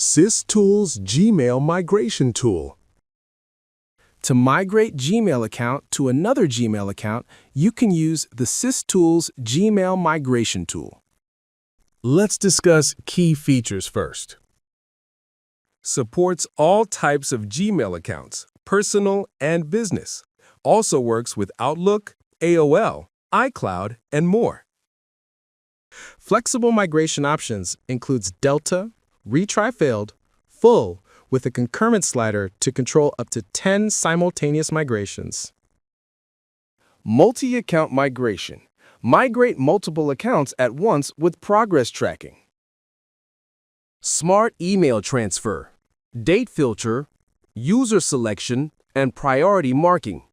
SysTools Gmail Migration Tool. To migrate Gmail account to another Gmail account, you can use the SysTools Gmail Migration tool. Let's discuss key features first. Supports all types of Gmail accounts, personal and business. Also works with Outlook, AOL, iCloud, and more. Flexible migration options includes Delta, Retry Failed, Full, with a concurrent slider to control up to 10 simultaneous migrations. Multi-account migration. Migrate multiple accounts at once with progress tracking. Smart email transfer, date filter, user selection, and priority marking.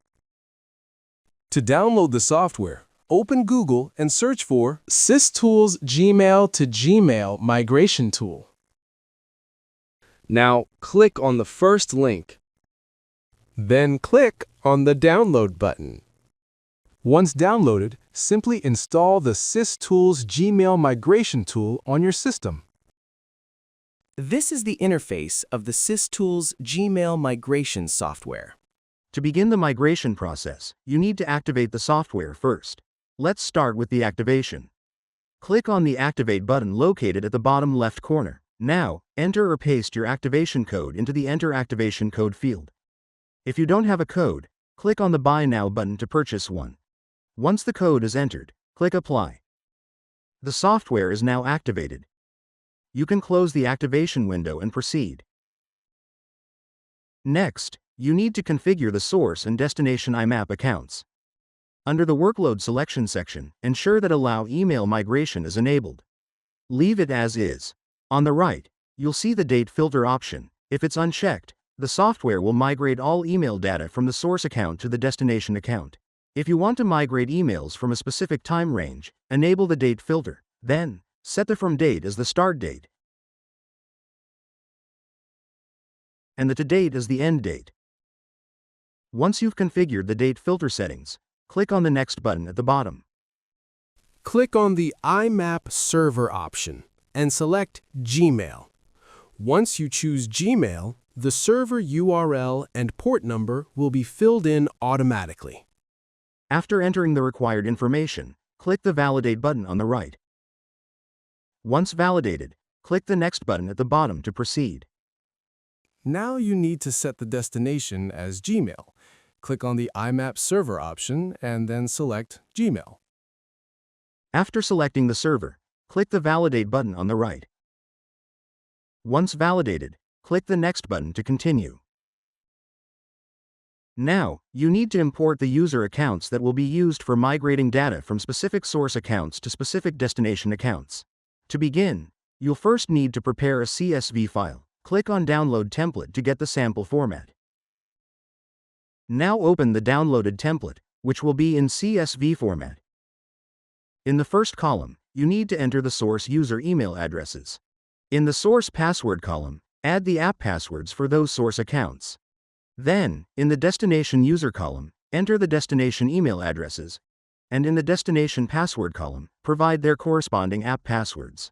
To download the software, open Google and search for SysTools Gmail to Gmail Migration Tool. Now click on the first link. Then click on the Download button. Once downloaded, simply install the SysTools Gmail Migration Tool on your system. This is the interface of the SysTools Gmail migration software. To begin the migration process, you need to activate the software first. Let's start with the activation. Click on the Activate button located at the bottom left corner. Now, enter or paste your activation code into the Enter Activation Code field. If you don't have a code, click on the Buy Now button to purchase one. Once the code is entered, click Apply. The software is now activated. You can close the activation window and proceed. Next, you need to configure the source and destination IMAP accounts. Under the Workload Selection section, ensure that Allow Email Migration is enabled. Leave it as is. On the right, you'll see the Date Filter option. If it's unchecked, the software will migrate all email data from the source account to the destination account. If you want to migrate emails from a specific time range, enable the Date Filter. Then, set the From Date as the start date and the To Date as the end date. Once you've configured the date filter settings, click on the Next button at the bottom. Click on the IMAP Server option and select Gmail. Once you choose Gmail, the server URL and port number will be filled in automatically. After entering the required information, click the Validate button on the right. Once validated, click the Next button at the bottom to proceed. Now you need to set the destination as Gmail. Click on the IMAP Server option and then select Gmail. After selecting the server, click the Validate button on the right. Once validated, click the Next button to continue. Now, you need to import the user accounts that will be used for migrating data from specific source accounts to specific destination accounts. To begin, you'll first need to prepare a CSV file. Click on Download Template to get the sample format. Now open the downloaded template, which will be in CSV format. In the first column, you need to enter the source user email addresses. In the source password column, add the app passwords for those source accounts. Then, in the destination user column, enter the destination email addresses, and in the destination password column, provide their corresponding app passwords.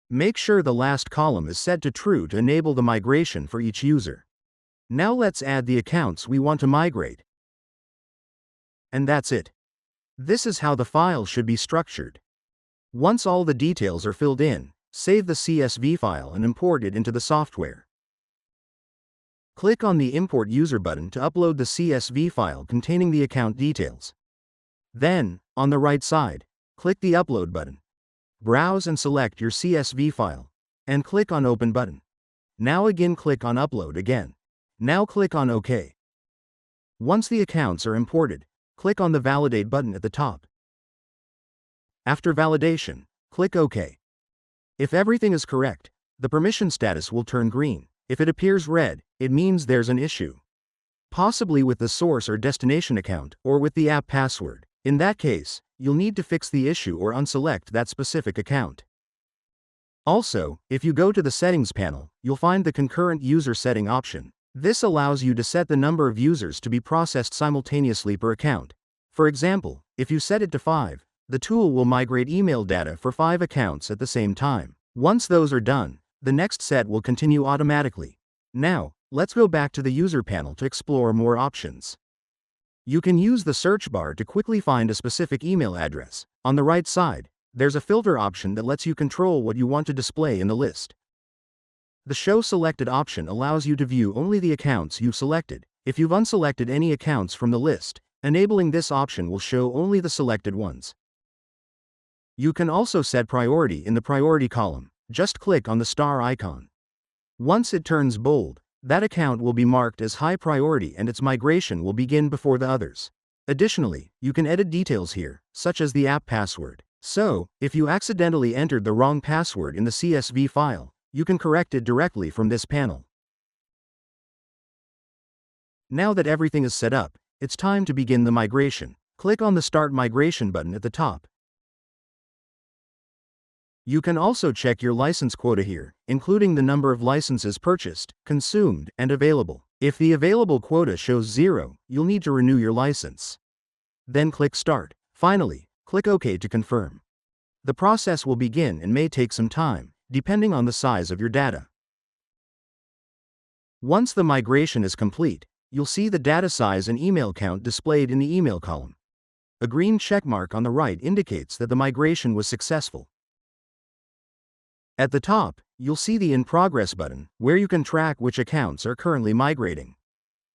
Make sure the last column is set to true to enable the migration for each user. Now let's add the accounts we want to migrate. And that's it. This is how the file should be structured. Once all the details are filled in, save the CSV file and import it into the software. Click on the Import User button to upload the CSV file containing the account details. Then, on the right side, click the Upload button. Browse and select your CSV file, and click on Open button. Now again click on Upload again. Now click on OK. Once the accounts are imported, click on the Validate button at the top. After validation, click OK. If everything is correct, the permission status will turn green. If it appears red, it means there's an issue. Possibly with the source or destination account, or with the app password. In that case, you'll need to fix the issue or unselect that specific account. Also, if you go to the Settings panel, you'll find the Concurrent User Setting option. This allows you to set the number of users to be processed simultaneously per account. For example, if you set it to 5, the tool will migrate email data for 5 accounts at the same time. Once those are done, The next set will continue automatically. Now, let's go back to the user panel to explore more options. You can use the search bar to quickly find a specific email address. On the right side, there's a filter option that lets you control what you want to display in the list. The Show Selected option allows you to view only the accounts you've selected. If you've unselected any accounts from the list, enabling this option will show only the selected ones. You can also set priority in the priority column. Just click on the star icon. Once it turns bold, that account will be marked as high priority and its migration will begin before the others. Additionally, you can edit details here, such as the app password. So, if you accidentally entered the wrong password in the CSV file, you can correct it directly from this panel. Now that everything is set up, it's time to begin the migration. Click on the Start Migration button at the top. You can also check your license quota here, including the number of licenses purchased, consumed, and available. If the available quota shows 0, you'll need to renew your license. Then click Start. Finally, click OK to confirm. The process will begin and may take some time, depending on the size of your data. Once the migration is complete, you'll see the data size and email count displayed in the email column. A green checkmark on the right indicates that the migration was successful. At the top, you'll see the In Progress button, where you can track which accounts are currently migrating.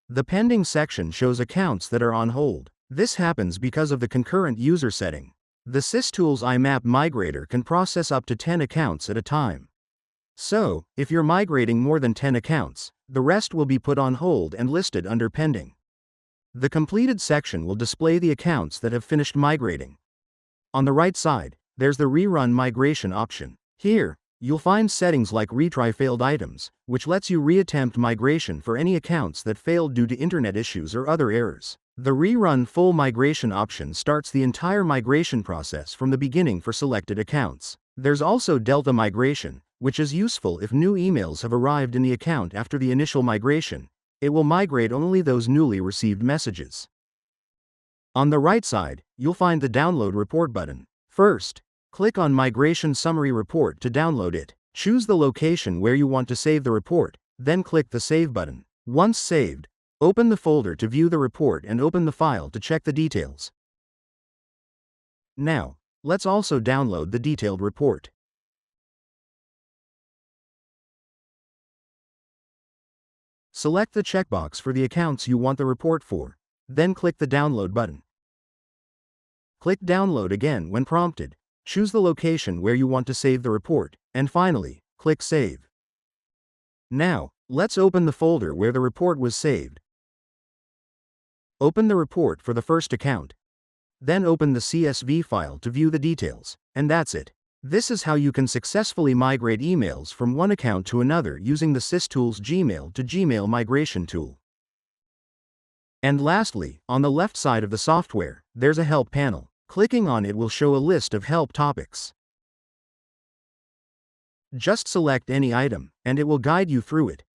The Pending section shows accounts that are on hold. This happens because of the concurrent user setting. The SysTools IMAP Migrator can process up to 10 accounts at a time. So, if you're migrating more than 10 accounts, the rest will be put on hold and listed under Pending. The Completed section will display the accounts that have finished migrating. On the right side, there's the Rerun Migration option. Here, you'll find settings like Retry Failed Items, which lets you reattempt migration for any accounts that failed due to internet issues or other errors. The Rerun Full Migration option starts the entire migration process from the beginning for selected accounts. There's also Delta Migration, which is useful if new emails have arrived in the account after the initial migration. It will migrate only those newly received messages. On the right side, you'll find the Download Report button. First, click on Migration Summary Report to download it. Choose the location where you want to save the report, then click the Save button. Once saved, open the folder to view the report and open the file to check the details. Now, let's also download the detailed report. Select the checkbox for the accounts you want the report for, then click the Download button. Click Download again when prompted. Choose the location where you want to save the report, and finally, click Save. Now, let's open the folder where the report was saved. Open the report for the first account. Then open the CSV file to view the details, and that's it. This is how you can successfully migrate emails from one account to another using the SysTools Gmail to Gmail migration tool. And lastly, on the left side of the software, there's a Help panel. Clicking on it will show a list of help topics. Just select any item, and it will guide you through it.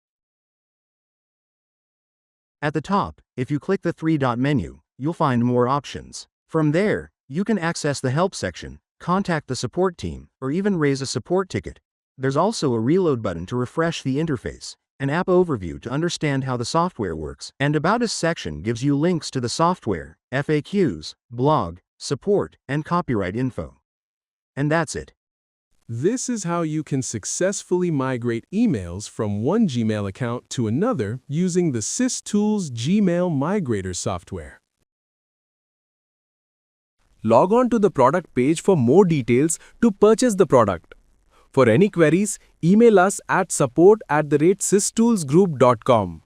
At the top, if you click the three-dot menu, you'll find more options. From there, you can access the Help section, contact the support team, or even raise a support ticket. There's also a Reload button to refresh the interface, an app overview to understand how the software works, and About Us section gives you links to the software, FAQs, blog, support, and copyright info. And that's it. This is how you can successfully migrate emails from one Gmail account to another using the SysTools Gmail Migrator software. Log on to the product page for more details to purchase the product. For any queries, email us at support@systoolsgroup.com.